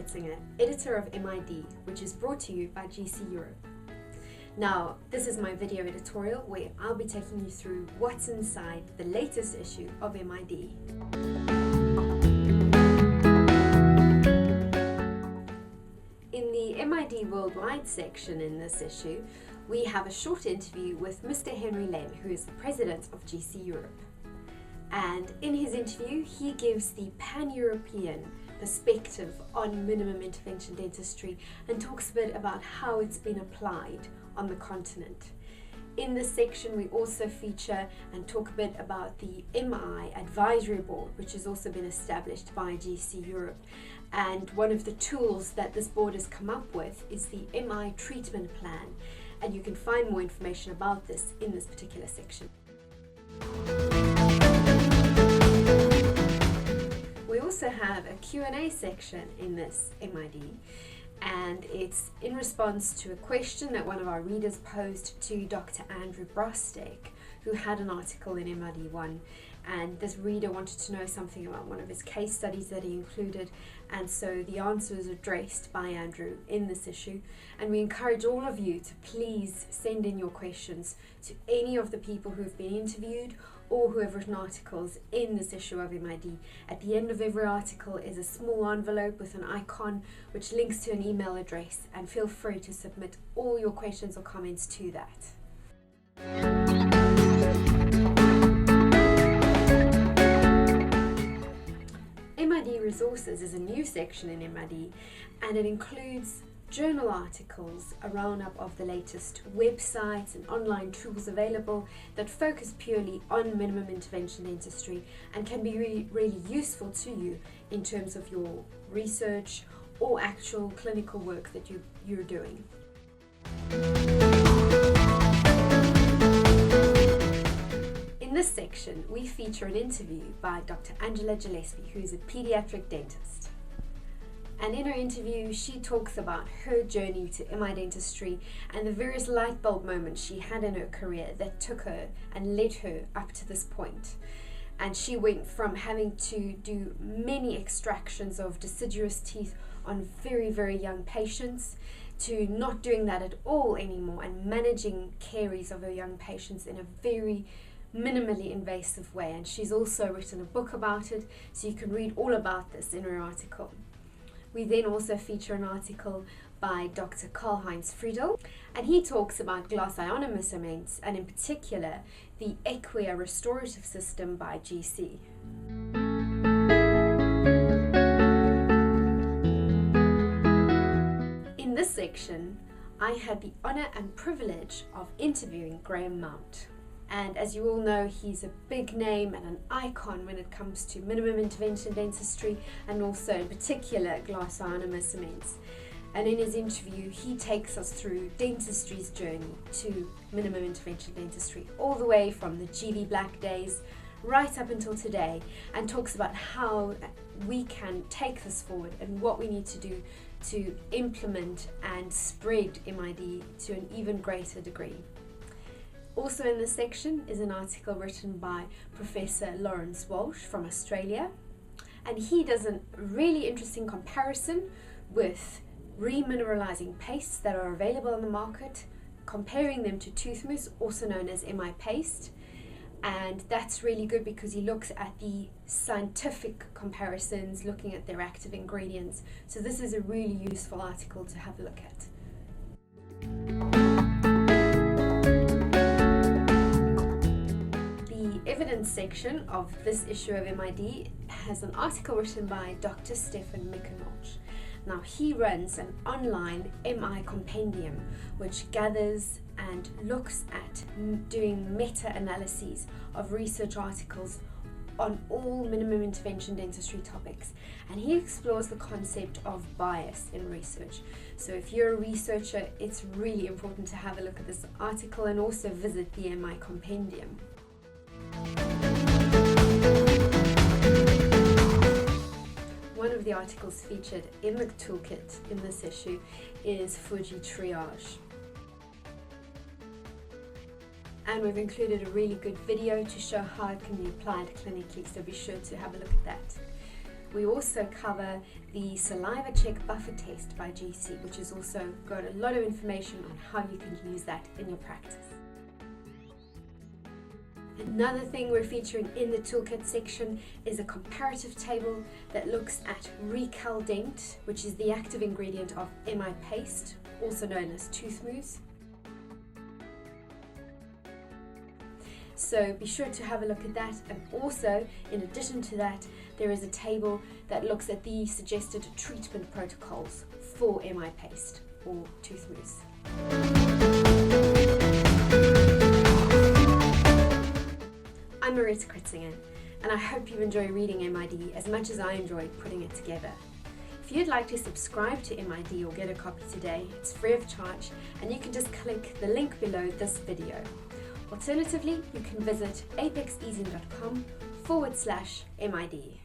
Kritzinger, editor of MID, which is brought to you by GC Europe. Now, this is my video editorial where I'll be taking you through what's inside the latest issue of MID. In the MID Worldwide section in this issue, we have a short interview with Mr. Henry Len, who is the president of GC Europe. And in his interview, he gives the pan-European perspective on minimum intervention dentistry and talks a bit about how it's been applied on the continent. In this section, we also feature and talk a bit about the MI Advisory Board, which has also been established by GC Europe. And one of the tools that this board has come up with is the MI Treatment Plan. And you can find more information about this in this particular section. We also have a Q&A section in this MID, and it's in response to a question that one of our readers posed to Dr. Andrew Brostek, who had an article in MID1, and this reader wanted to know something about one of his case studies that he included, and so the answer is addressed by Andrew in this issue. And we encourage all of you to please send in your questions to any of the people who have been interviewed or who have written articles in this issue of MID. At the end of every article is a small envelope with an icon which links to an email address, and feel free to submit all your questions or comments to that. MID Resources is a new section in MID, and it includes journal articles, a roundup of the latest websites and online tools available that focus purely on minimum intervention dentistry and can be really useful to you in terms of your research or actual clinical work that you're doing. In this section, we feature an interview by Dr. Angela Gillespie, who is a pediatric dentist. And in her interview, she talks about her journey to MI dentistry and the various light bulb moments she had in her career that took her and led her up to this point. And she went from having to do many extractions of deciduous teeth on very, very young patients to not doing that at all anymore and managing caries of her young patients in a very minimally invasive way. And she's also written a book about it, so you can read all about this in her article. We then also feature an article by Dr. Karl-Heinz Friedel, and he talks about glass ionomer cements and in particular the Equia restorative system by GC. In this section, I had the honor and privilege of interviewing Graham Mount. And as you all know, he's a big name and an icon when it comes to minimum intervention dentistry and also in particular glass ionomer cements. And in his interview, he takes us through dentistry's journey to minimum intervention dentistry, all the way from the GV Black days right up until today, and talks about how we can take this forward and what we need to do to implement and spread MID to an even greater degree. Also in this section is an article written by Professor Lawrence Walsh from Australia, and he does a really interesting comparison with remineralizing pastes that are available on the market, comparing them to tooth mousse, also known as MI paste. And that's really good because he looks at the scientific comparisons, looking at their active ingredients. So this is a really useful article to have a look at. Evidence section of this issue of MID has an article written by Dr. Stefan Mickenroch. Now, he runs an online MI compendium which gathers and looks at doing meta-analyses of research articles on all minimum intervention dentistry topics, and he explores the concept of bias in research. So if you're a researcher, it's really important to have a look at this article and also visit the MI compendium. One of the articles featured in the toolkit in this issue is Fuji Triage. And we've included a really good video to show how it can be applied clinically, so be sure to have a look at that. We also cover the saliva check buffer test by GC, which has also got a lot of information on how you can use that in your practice. Another thing we're featuring in the toolkit section is a comparative table that looks at Recaldent, which is the active ingredient of MI paste, also known as tooth mousse. So be sure to have a look at that, and also in addition to that there is a table that looks at the suggested treatment protocols for MI paste or tooth mousse. I'm Marita Kritzinger, and I hope you enjoy reading MID as much as I enjoyed putting it together. If you'd like to subscribe to MID or get a copy today, it's free of charge, and you can just click the link below this video. Alternatively, you can visit apexeasing.com/MID.